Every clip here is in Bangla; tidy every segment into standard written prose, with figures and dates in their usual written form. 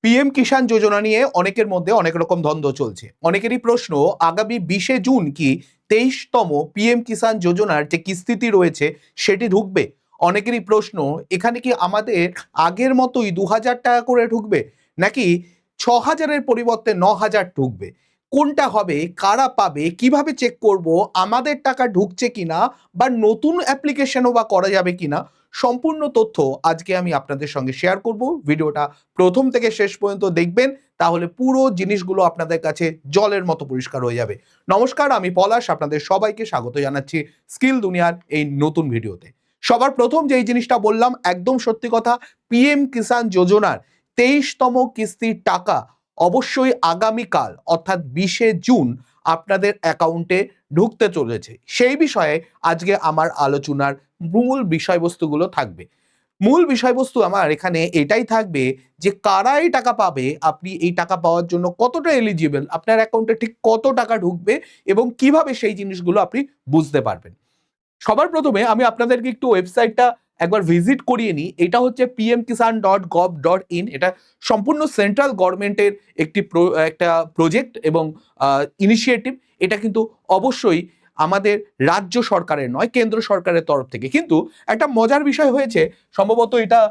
পিএম কিষাণ যোজনা নিয়ে অনেকের মধ্যে অনেক রকম দ্বন্দ্ব চলছে। অনেকেরই প্রশ্ন, আগামী 20শে জুন কি 23তম পিএম কিষাণ যোজনার যে কিস্তিটি রয়েছে সেটি ঢুকবে। অনেকেরই প্রশ্ন, এখানে কি আমাদের আগের মতোই 2000 টাকা করে ঢুকবে, নাকি 6000-এর পরিবর্তে 9000 ঢুকবে? কোনটা হবে, কারা পাবে, কিভাবে চেক করব আমাদের টাকা ঢুকছে কিনা, বা নতুন অ্যাপ্লিকেশনও বা করা যাবে কিনা, সম্পূর্ণ তথ্য আজকে আমি আপনাদের সঙ্গে শেয়ার করব। ভিডিওটা প্রথম থেকে শেষ পর্যন্ত দেখবেন, তাহলে পুরো জিনিসগুলো আপনাদের কাছে জলের মতো পরিষ্কার হয়ে যাবে। নমস্কার, আমি পলাশ, আপনাদের সবাইকে স্বাগত জানাচ্ছি স্কিল দুনিয়ার এই নতুন ভিডিওতে। সবার প্রথম যেই জিনিসটা বললাম, একদম সত্যি কথা, পিএম কিষাণ যোজনার 23তম কিস্তির টাকা অবশ্যই আগামীকাল অর্থাৎ 20শে জুন আপনাদের অ্যাকাউন্টে ঢুকতে চলেছে। সেই বিষয়ে আজকে আমার আলোচনার মূল বিষয়বস্তুগুলো থাকবে। মূল বিষয়বস্তু আমার এখানে এটাই থাকবে যে কারা এই টাকা পাবে, আপনি এই টাকা পাওয়ার জন্য কতটা এলিজিবল, আপনার অ্যাকাউন্টে ঠিক কত টাকা ঢুকবে এবং কিভাবে সেই জিনিসগুলো আপনি বুঝতে পারবেন। সবার প্রথমে আমি আপনাদেরকে একটু ওয়েবসাইটটা একবার ভিজিট করিয়ে নিই। এটা হচ্ছে pmkisan.gov.in। এটা সম্পূর্ণ সেন্ট্রাল গভর্নমেন্টের একটা প্রজেক্ট এবং ইনিশিয়েটিভ। এটা কিন্তু অবশ্যই আমাদের রাজ্য সরকারের নয়, কেন্দ্র সরকারের তরফ থেকে। কিন্তু একটা মজার বিষয় হয়েছে, সম্ভবত এটা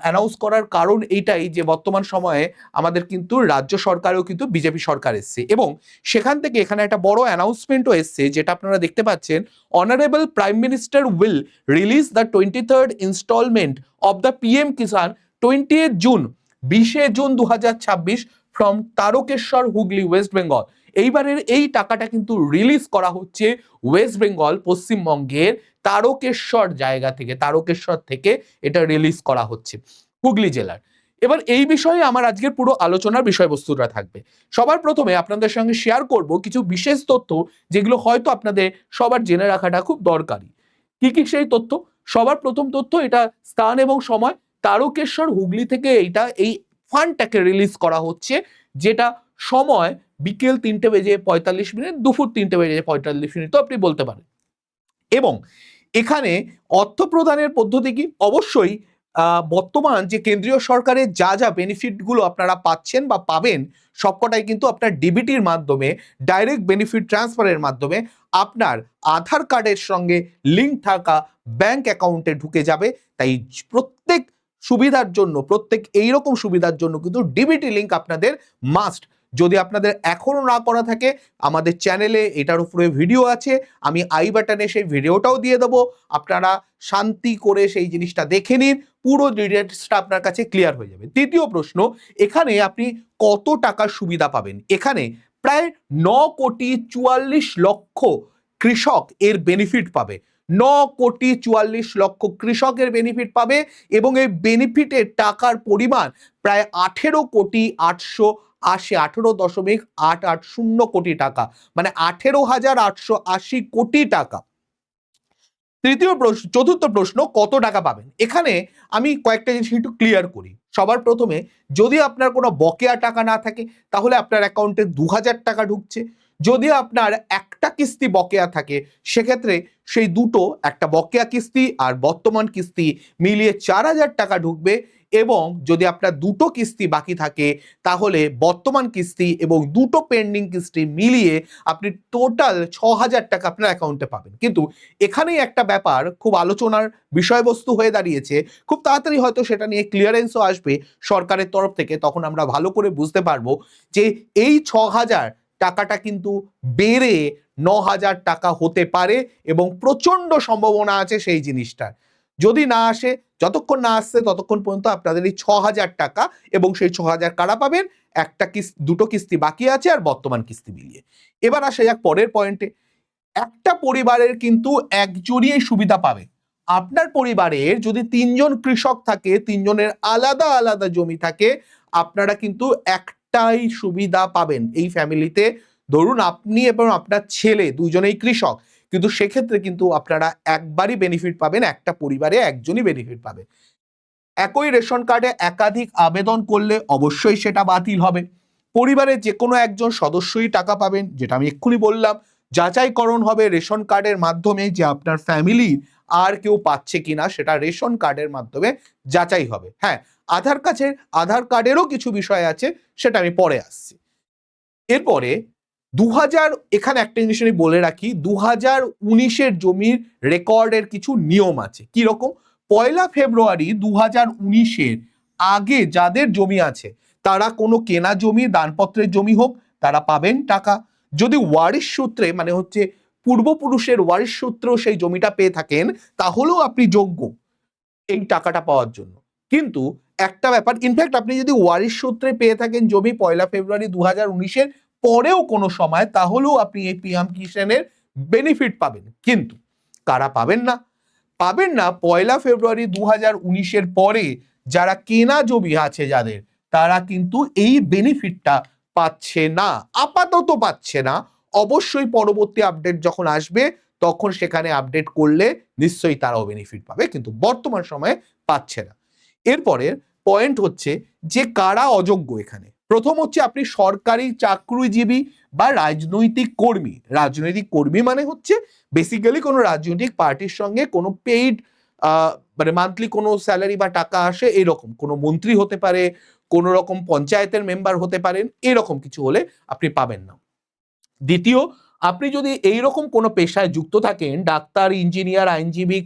অ্যানাউন্স করার কারণ এইটাই যে বর্তমান সময়ে আমাদের কিন্তু রাজ্য সরকারেও কিন্তু বিজেপি সরকার এসছে, এবং সেখান থেকে এখানে একটা বড় অ্যানাউন্সমেন্টও এসছে, যেটা আপনারা দেখতে পাচ্ছেন। Honorable Prime Minister will release the 23rd installment of the PM Kisan 20th June 20শে জুন 2026 from তারকেশ্বর, হুগলি, ওয়েস্ট বেঙ্গল। এইবারের এই টাকাটা কিন্তু রিলিজ করা হচ্ছে ওয়েস্ট বেঙ্গল, পশ্চিমবঙ্গের তারকেশ্বর জায়গা থেকে, তারকেশ্বর থেকে এটা রিলিজ করা হচ্ছে হুগলি জেলার। এবার এই বিষয়ে আমার আজকের পুরো আলোচনার বিষয়বস্তুটা থাকবে। সবার প্রথমে আপনাদের সঙ্গে শেয়ার করব কিছু বিশেষ তথ্য, যেগুলো হয়তো আপনাদের সবার জেনে রাখাটা খুব দরকারি। কি কি সেই তথ্য? সবার প্রথম তথ্য, এটা স্থান এবং সময়। তারকেশ্বর, হুগলি থেকে এই ফান্ডটাকে রিলিজ করা হচ্ছে, যেটা সময় বিকেল 3:45, দুপুর 3:45 তো আপনি বলতে পারেন। এবং এখানে অর্থ প্রদানের পদ্ধতি কি? অবশ্যই বর্তমান যে কেন্দ্রীয় সরকারের যা যা বেনিফিটগুলো আপনারা পাচ্ছেন বা পাবেন, সবকটাই কিন্তু আপনার ডিবিটির মাধ্যমে, ডাইরেক্ট বেনিফিট ট্রান্সফারের মাধ্যমে আপনার আধার কার্ডের সঙ্গে লিঙ্ক থাকা ব্যাংক অ্যাকাউন্টে ঢুকে যাবে। তাই প্রত্যেক সুবিধার জন্য, প্রত্যেক এইরকম সুবিধার জন্য কিন্তু ডিবিটি লিঙ্ক আপনাদের মাস্ট। যদি আপনাদের এখনো না করা থাকে, আমাদের চ্যানেলে এটার উপরে ভিডিও আছে, আমি আই বাটনে সেই ভিডিওটাও দিয়ে দেবো। আপনারা শান্তি করে সেই জিনিসটা দেখে নিন, পুরো ডিটেলসটা আপনার কাছে ক্লিয়ার হয়ে যাবে। দ্বিতীয় প্রশ্ন, এখানে আপনি কত টাকার সুবিধা পাবেন? এখানে প্রায় 9,44,00,000 কৃষক এর বেনিফিট পাবে। 9,44,00,000 কৃষকের বেনিফিট পাবে, এবং এই বেনিফিটের টাকার পরিমাণ প্রায় 18,880 কোটি টাকা, মানে 18,880 কোটি টাকা। চতুর্থ প্রশ্ন, কত টাকা পাবেন? এখানে আমি কয়েকটা জিনিস একটু ক্লিয়ার করি। সবার প্রথমে, যদি আপনার কোনো বকেয়া টাকা না থাকে, তাহলে আপনার অ্যাকাউন্টে 2000 টাকা ঢুকছে। যদি আপনার একটা কিস্তি বকেয়া থাকে, সেক্ষেত্রে সেই দুটো, একটা বকেয়া কিস্তি আর বর্তমান কিস্তি মিলিয়ে 4000 টাকা ঢুকবে। এবং যদি আপনার দুটো কিস্তি বাকি থাকে, তাহলে বর্তমান কিস্তি এবং দুটো পেন্ডিং কিস্তি মিলিয়ে আপনি টোটাল 6000 টাকা আপনার অ্যাকাউন্টে পাবেন। কিন্তু এখানেই একটা ব্যাপার খুব আলোচনার বিষয়বস্তু হয়ে দাঁড়িয়েছে। খুব তাড়াতাড়ি হয়তো সেটা নিয়ে ক্লিয়ারেন্সও আসবে সরকারের তরফ থেকে, তখন আমরা ভালো করে বুঝতে পারবো যে এই 6000 টাকাটা কিন্তু বেড়ে 9000 টাকা হতে পারে, এবং প্রচন্ড সম্ভাবনা আছে সেই জিনিসটার। যদি না আসে, যতক্ষণ না আসছে ততক্ষণ পর্যন্ত আপনাদের এই 6000 টাকা, এবং সেই 6000 কারা পাবেন? একটা কিস্তি, দুটো কিস্তি বাকি আছে আর বর্তমান কিস্তি মিলিয়ে। এবার আসা যাক পরের পয়েন্টে। একটা পরিবারের কিন্তু একজনই এই সুবিধা পাবে। আপনার পরিবারের যদি 3জন কৃষক থাকে, 3জনের আলাদা আলাদা জমি থাকে, আপনারা কিন্তু একটাই সুবিধা পাবেন এই ফ্যামিলিতে। ধরুন আপনি এবং আপনার ছেলে দুজনেই কৃষক, কিন্তু সেক্ষেত্রে কিন্তু আপনারা একবারই বেনিফিট পাবেন, একটা পরিবারে একজনই বেনিফিট পাবে। একই রেশন কার্ডে একাধিক আবেদন করলে অবশ্যই সেটা বাতিল হবে। পরিবারের যে কোনো একজন সদস্যই টাকা পাবেন, যেটা আমি এক্ষুনি বললাম। যাচাইকরণ হবে রেশন কার্ডের মাধ্যমে যে আপনার ফ্যামিলির আর কেউ পাচ্ছে কিনা সেটা রেশন কার্ডের মাধ্যমে যাচাই হবে। হ্যাঁ, আধার কার্ডেরও কিছু বিষয় আছে, সেটা আমি পরে আসছি। এরপরে 2000, এখানে একটা জিনিস আমি বলে রাখি, 2019-এর জমির রেকর্ডের কিছু নিয়ম আছে। কি রকম? 1 ফেব্রুয়ারি 2019-এর আগে যাদের জমি আছে তারা কোনো কেনা জমি, দানপত্রের জমি হোক, তারা পাবেন টাকা। যদি ওয়ারিশ সূত্রে, মানে হচ্ছে পূর্বপুরুষের ওয়ারিশ সূত্রেও সেই জমিটা পেয়ে থাকেন, তাহলেও আপনি যোগ্য এই টাকাটা পাওয়ার জন্য। কিন্তু একটা ব্যাপার, ইনফ্যাক্ট আপনি যদি ওয়ারিশ সূত্রে পেয়ে থাকেন জমি 1 ফেব্রুয়ারি 2019-এর পরেও কোনো সময়, তাহলেও আপনি এই পিএম কিষাণের বেনিফিট পাবেন। কিন্তু কারা পাবেন না? পাবেন না 1 ফেব্রুয়ারি 2019-এর পরে যারা কেনা জমি আছে যাদের, তারা কিন্তু এই বেনিফিটটা পাচ্ছে না, আপাতত পাচ্ছে না। অবশ্যই পরবর্তী আপডেট যখন আসবে তখন সেখানে আপডেট করলে নিশ্চয়ই তারাও বেনিফিট পাবে, কিন্তু বর্তমান সময়ে পাচ্ছে না। এরপরের পয়েন্ট হচ্ছে যে কারা অযোগ্য এখানে। প্রথম হচ্ছে আপনি সরকারি চাকরিজীবী বা রাজনৈতিক কর্মী। রাজনৈতিক কর্মী মানে হচ্ছে বেসিক্যালি কোনো রাজনৈতিক পার্টির সঙ্গে কোনো পেইড, মানে মান্থলি কোনো স্যালারি বা টাকা আসে, এরকম কোনো মন্ত্রী হতে পারে, কোনো রকম পঞ্চায়েতের মেম্বার হতে পারেন, এরকম কিছু হলে আপনি পাবেন না। দ্বিতীয়, আপনি যদি এইরকম কোনো পেশায় যুক্ত থাকেন, ডাক্তার, ইঞ্জিনিয়ার, আইনজীবী,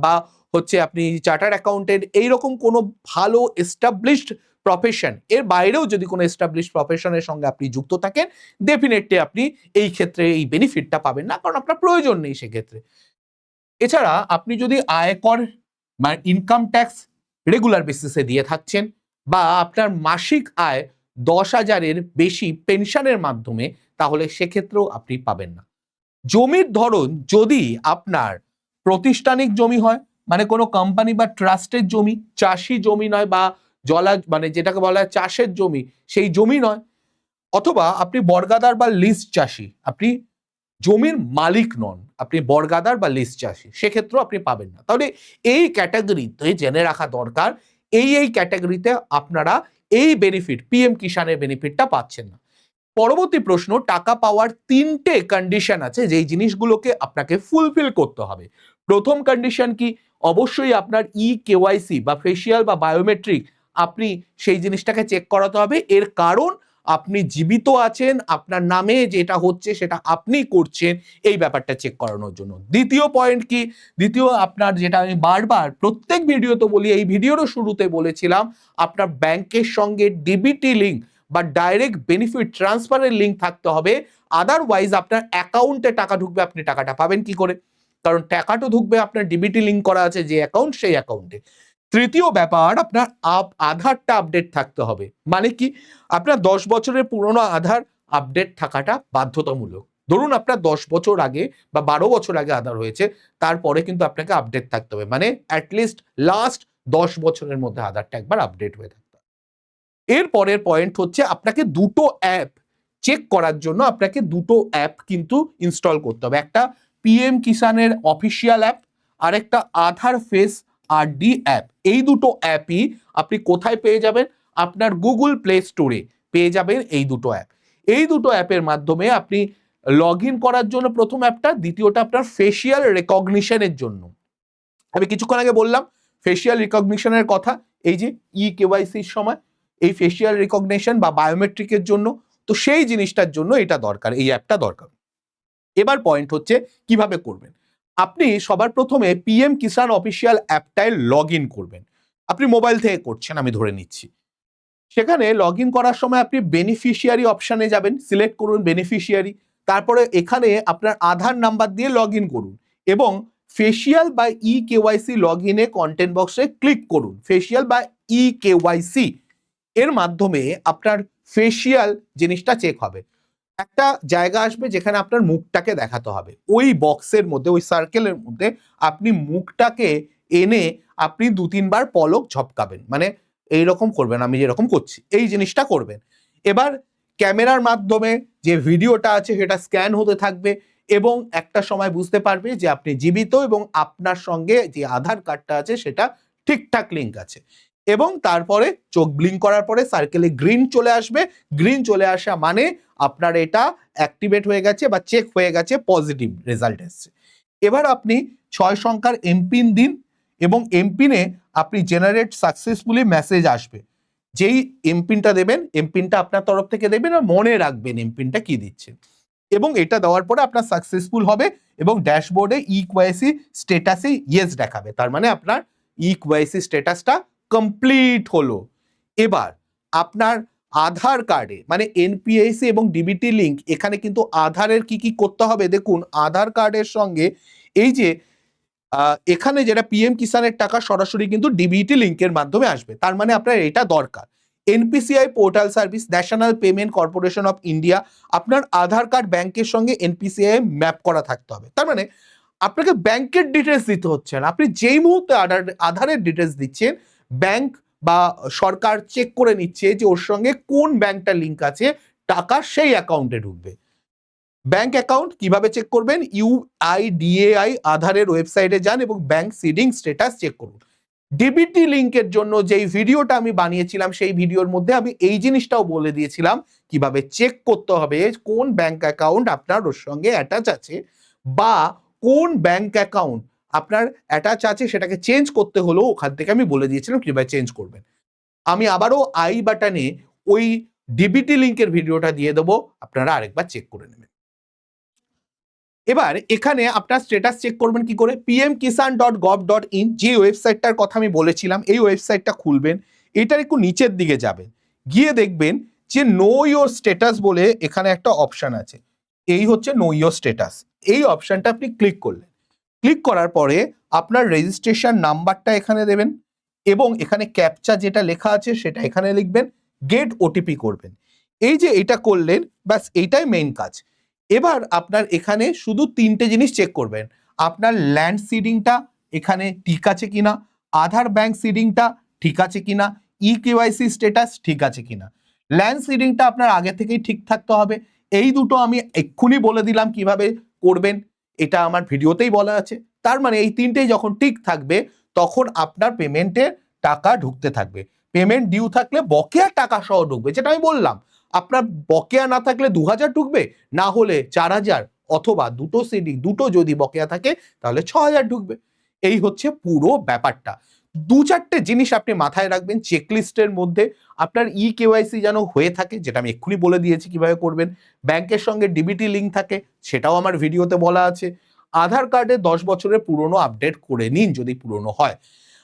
বা হচ্ছে আপনি চার্টার্ড অ্যাকাউন্টেন্ট, এইরকম কোনো ভালো এস্টাবলিশড প্রফেশন, এর বাইরেও যদি কোনো এস্টাবলিশড প্রফেশনের সঙ্গে আপনি যুক্ত থাকেন, ডেফিনেটলি আপনি এই ক্ষেত্রে এই বেনিফিটটা পাবেন না, কারণ আপনার প্রয়োজন নেই সেক্ষেত্রে। এছাড়া আপনি যদি আয়কর, মানে ইনকাম ট্যাক্স রেগুলার বেসিসে দিয়ে থাকছেন, বা আপনার মাসিক আয় 10,000-এর বেশি পেনশনের মাধ্যমে, তাহলে সেক্ষেত্রেও আপনি পাবেন না। জমির ধরন যদি আপনার প্রাতিষ্ঠানিক জমি হয়, মানে কোনো কোম্পানি বা ট্রাস্টের জমি, চাষি জমি নয়, বা মানে যেটাকে বলা হয় চাষের জমি, সেই জমি নয়, অথবা আপনি বর্গাদার বা লিজ চাষি, আপনি জমির মালিক নন, আপনি বর্গাদার বা লিজ চাষি, সেক্ষেত্রেও আপনি পাবেন না। তাহলে এই ক্যাটাগরিতে জেনে রাখা দরকার, এই ক্যাটাগরিতে আপনারা এই বেনিফিট, পিএম কিষাণের বেনিফিটটা পাচ্ছেন না। পরবর্তী প্রশ্ন, টাকা পাওয়ার 3টে কন্ডিশন আছে যেই জিনিসগুলোকে আপনাকে ফুলফিল করতে হবে। প্রথম কন্ডিশন কি? অবশ্যই আপনার কেওয়াইসি বা ফেসিয়াল বা বায়োমেট্রিক, আপনি সেই জিনিসটাকে চেক করাতে হবে। এর কারণ আপনি জীবিত আছেন, আপনার নামে যেটা হচ্ছে সেটা আপনি করছেন, এই ব্যাপারটা চেক করানোর জন্য। দ্বিতীয় পয়েন্ট কি? দ্বিতীয়, আপনার যেটা আমি বারবার প্রত্যেক ভিডিওতে বলি, এই ভিডিওরও শুরুতে বলেছিলাম, আপনার ব্যাংকের সঙ্গে ডিবিটি লিঙ্ক বা ডাইরেক্ট বেনিফিট ট্রান্সফারের লিঙ্ক থাকতে হবে। আদারওয়াইজ আপনার অ্যাকাউন্টে টাকা ঢুকবে, আপনি টাকাটা পাবেন কি করে? কারণ টাকাটা ঢুকবে আপনার ডিবিটি লিঙ্ক করা আছে যে অ্যাকাউন্ট, সেই অ্যাকাউন্টে। তৃতীয় ব্যাপার, আপনার আধারটা আপডেট থাকতে হবে। মানে কি? আপনার 10 বছরের পুরনো আধার আপডেট থাকাটা বাধ্যতামূলক। ধরুন আপনার 10 বছর আগে বা 12 বছর আগে আধার হয়েছে, তারপরে কিন্তু আপনাকে আপডেট থাকতে হবে, মানে অ্যাটলিস্ট লাস্ট 10 বছরের মধ্যে আধারটা একবার আপডেট হয়ে থাকতে হবে। এর পরের পয়েন্ট হচ্ছে আপনাকে দুটো অ্যাপ চেক করার জন্য আপনাকে দুটো অ্যাপ কিন্তু ইনস্টল করতে হবে। একটা পিএম কিষাণের অফিসিয়াল অ্যাপ, আর একটা আধার ফেস আরডি অ্যাপ। এই দুটো অ্যাপই আপনি কোথায় পেয়ে যাবেন? আপনার গুগল প্লে স্টোরে পেয়ে যাবেন এই দুটো অ্যাপ। এই দুটো অ্যাপের মাধ্যমে আপনি লগ ইন করার জন্য প্রথম অ্যাপটা, দ্বিতীয়টা আপনার ফেসিয়াল রেকগনিশনের জন্য। আমি কিছুক্ষণ আগে বললাম ফেসিয়াল রিকগনিশনের কথা, এই যে কেওয়াইসির সময় এই ফেসিয়াল রিকগনিশন বা বায়োমেট্রিকের জন্য, তো সেই জিনিসটার জন্য এটা দরকার, এই অ্যাপটা দরকার। এবার পয়েন্ট হচ্ছে কিভাবে করবেন। আপনি সবার প্রথমে পিএম কিষাণ অফিসিয়াল অ্যাপটায় লগ ইন করবেন। আপনি মোবাইল থেকে করছেন আমি ধরে নিচ্ছি। সেখানে লগ ইন করার সময় আপনি বেনিফিশিয়ারি অপশানে যাবেন, সিলেক্ট করুন বেনিফিশিয়ারি, তারপরে এখানে আপনার আধার নাম্বার দিয়ে লগ ইন করুন এবং ফেসিয়াল বা কেওয়াইসি লগ ইনে কন্টেন্ট বক্সে ক্লিক করুন। ফেসিয়াল বা কেওয়াইসি এর মাধ্যমে আপনার ফেসিয়াল জিনিসটা চেক হবে। একটা জায়গা আসবে যেখানে আপনার মুখটাকে দেখাতে হবে, ওই বক্সের মধ্যে, ওই সার্কেলের মধ্যে আপনি মুখটাকে এনে আপনি 2-3 বার পলক ঝপকাবেন, মানে এইরকম করবেন, আমি যেরকম করছি এই জিনিসটা করবেন। এবার ক্যামেরার মাধ্যমে যে ভিডিওটা আছে সেটা স্ক্যান হতে থাকবে এবং একটা সময় বুঝতে পারবে যে আপনি জীবিত এবং আপনার সঙ্গে যে আধার কার্ডটা আছে সেটা ঠিকঠাক লিঙ্ক আছে। এবং তারপরে চোখ ব্লিঙ্ক করার পরে সার্কেলে গ্রিন চলে আসবে। গ্রিন চলে আসা মানে আপনার এটা অ্যাক্টিভেট হয়ে গেছে বা চেক হয়ে গেছে, পজিটিভ রেজাল্ট এসছে। এবার আপনি 6 সংখ্যার এমপিন দিন এবং এমপিনে আপনি জেনারেট সাকসেসফুলি মেসেজ আসবে। যেই এমপিনটা দেবেন, এমপিনটা আপনার তরফ থেকে দেবেন আর মনে রাখবেন এমপিনটা কি দিচ্ছেন, এবং এটা দেওয়ার পরে আপনার সাকসেসফুল হবে এবং ড্যাশবোর্ডে ইকেওয়াইসি স্ট্যাটাসে ইয়েস দেখাবে, তার মানে আপনার ইকেওয়াইসি স্ট্যাটাসটা কমপ্লিট হলো। এবার আপনার আধার কার্ডে মানে এনপিএসসি এবং ডিবিটি লিঙ্ক, এখানে কিন্তু আধারের কি কি করতে হবে দেখুন। আধার কার্ডের সঙ্গে এই যে এখানে যেটা পিএম কিষানের টাকা সরাসরি কিন্তু ডিবিটি লিঙ্কের মাধ্যমে আসবে, তার মানে আপনার এটা দরকার। NPCI portal service, national payment corporation of India, আপনার আধার কার্ড ব্যাংকের সঙ্গে এনপিসিআই ম্যাপ করা থাকতে হবে। তার মানে আপনাকে ব্যাংকের ডিটেলস দিতে হচ্ছে না, আপনি যেই মুহূর্তে আধারের ডিটেলস দিচ্ছেন, ব্যাংক বা সরকার চেক করে নিচ্ছে যে ওর সঙ্গে কোন ব্যাংকটা লিঙ্ক আছে, টাকা সেই অ্যাকাউন্টে ঢুকবে। ব্যাংক অ্যাকাউন্ট কিভাবে চেক করবেন? ইউআইডিএআই আধারের ওয়েবসাইটে যান এবং ব্যাংক সিডিং স্ট্যাটাস চেক করুন। ডিবিটি লিঙ্কের জন্য যেই ভিডিওটা আমি বানিয়েছিলাম, সেই ভিডিওর মধ্যে আমি এই জিনিসটাও বলে দিয়েছিলাম কিভাবে চেক করতে হবে কোন ব্যাংক অ্যাকাউন্ট আপনার ওর সঙ্গে অ্যাটাচ আছে, বা কোন ব্যাংক অ্যাকাউন্ট আপনার অ্যাটাচ আছে সেটাকে চেঞ্জ করতে হলেও ওখান থেকে আমি বলে দিয়েছিলাম কিভাবে চেঞ্জ করবেন। আমি আবারও আই বাটনে ওই ডিবিটি লিঙ্কের ভিডিওটা দিয়ে দেবো, আপনারা আরেকবার চেক করে নেবেন। এবার এখানে আপনার স্ট্যাটাস চেক করবেন কি করে? pmkisan.gov.in, যে ওয়েবসাইটটার কথা আমি বলেছিলাম, এই ওয়েবসাইটটা খুলবেন, এটার একটু নিচের দিকে যাবেন, গিয়ে দেখবেন যে নো ইয়োর স্ট্যাটাস বলে এখানে একটা অপশন আছে। এই হচ্ছে নো ইয়োর স্ট্যাটাস, এই অপশনটা আপনি ক্লিক করলেন। ক্লিক করার পরে আপনার রেজিস্ট্রেশন নাম্বারটা এখানে দেবেন এবং এখানে ক্যাপচা যেটা লেখা আছে সেটা এখানে লিখবেন, গেট ওটিপি করবেন। এই যে এটা করলেন, ব্যাস এইটাই মেইন কাজ। এবার আপনার এখানে শুধু 3টে জিনিস চেক করবেন। আপনার ল্যান্ড সিডিংটা এখানে ঠিক আছে কিনা, আধার ব্যাংক সিডিংটা ঠিক আছে কিনা, ইকেওয়াইসি স্ট্যাটাস ঠিক আছে কিনা। ল্যান্ড সিডিংটা আপনার আগে থেকেই ঠিক থাকতে হবে। এই দুটো আমি এক্ষুনি বলে দিলাম কিভাবে করবেন, এটা আমার ভিডিওতেই বলা আছে। তার মানে এই 3টেই যখন ঠিক থাকবে তখন আপনার পেমেন্টের টাকা ঢুকতে থাকবে। পেমেন্ট ডিউ থাকলে বকেয়া টাকা সহ ঢুকবে, যেটা আমি বললাম। আপনার বকেয়া না থাকলে 2000 ঢুকবে, না হলে 4000, অথবা দুটো সিডি দুটো যদি বকেয়া থাকে তাহলে 6000 ঢুকবে। এই হচ্ছে পুরো ব্যাপারটা। 2-4টে জিনিস আপনি মাথায় রাখবেন চেকলিস্টের মধ্যে। আপনার ইকেওয়াইসি যেন হয়ে থাকে, যেটা আমি এক্ষুনি বলে দিয়েছি কিভাবে করবেন। ব্যাংকের সঙ্গে ডিবিটি লিঙ্ক থাকে, সেটাও আমার ভিডিওতে বলা আছে। আধার কার্ডে 10 বছরের পুরনো আপডেট করে নিন যদি পুরনো হয়।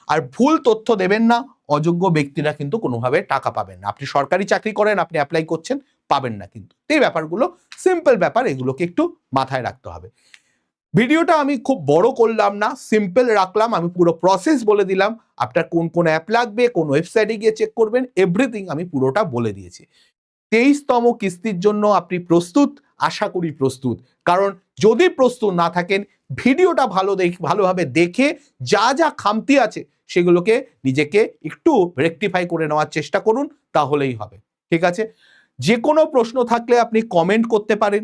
আর ভুল তথ্য দেবেন না, অযোগ্য ব্যক্তিরা কিন্তু কোনোভাবে টাকা পাবেন না। আপনি সরকারি চাকরি করেন, আপনি অ্যাপ্লাই করছেন, পাবেন না কিন্তু। এই ব্যাপারগুলো সিম্পল ব্যাপার, এগুলোকে একটু মাথায় রাখতে হবে। ভিডিওটা আমি খুব বড় করলাম না, সিম্পল রাখলাম, আমি পুরো প্রসেস বলে দিলাম। আপনার কোন কোন অ্যাপ লাগবে, কোন ওয়েবসাইটে গিয়ে চেক করবেন, এভরিথিং আমি পুরোটা বলে দিয়েছি। 23তম কিস্তির জন্য আপনি প্রস্তুত? আশা করি প্রস্তুত। কারণ যদি প্রস্তুত না থাকেন, ভিডিওটা ভালোভাবে দেখে যা যা খামতি আছে সেগুলোকে নিজেকে একটু রেকটিফাই করে নেওয়ার চেষ্টা করুন, তাহলেই হবে। ঠিক আছে? যে কোনো প্রশ্ন থাকলে আপনি কমেন্ট করতে পারেন।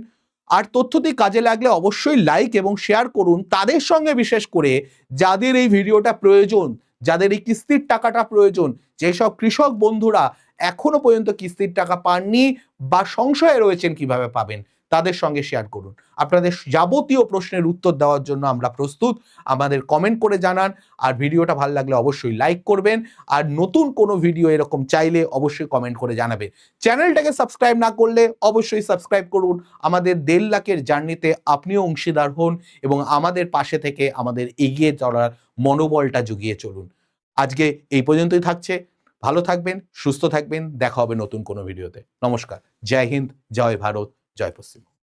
আর তথ্যটি কাজে লাগলে অবশ্যই লাইক এবং শেয়ার করুন তাদের সঙ্গে, বিশেষ করে যাদের এই ভিডিওটা প্রয়োজন, যাদের এই কিস্তির টাকাটা প্রয়োজন, যেসব কৃষক বন্ধুরা এখনো পর্যন্ত কিস্তির টাকা পাননি বা সংশয়ে রয়েছেন কিভাবে পাবেন, তাদের সঙ্গে শেয়ার করুন। আপনাদের যাবতীয় প্রশ্নের উত্তর দেওয়ার জন্য আমরা প্রস্তুত। আমাদের কমেন্ট করে জানান। আর ভিডিওটা ভালো লাগলে অবশ্যই লাইক করবেন। আর নতুন কোনো ভিডিও এরকম চাইলে অবশ্যই কমেন্ট করে জানাবেন। চ্যানেলটাকে সাবস্ক্রাইব না করলে অবশ্যই সাবস্ক্রাইব করুন। আমাদের 1.5 লাখের জার্নিতে আপনিও অংশীদার হন এবং আমাদের পাশে থেকে আমাদের এগিয়ে চলার মনোবলটা জুগিয়ে চলুন। আজকে এই পর্যন্তই থাকছে। ভালো থাকবেন, সুস্থ থাকবেন, দেখা হবে নতুন কোনো ভিডিওতে। নমস্কার, জয় হিন্দ, জয় ভারত, জয় পশ্চিম।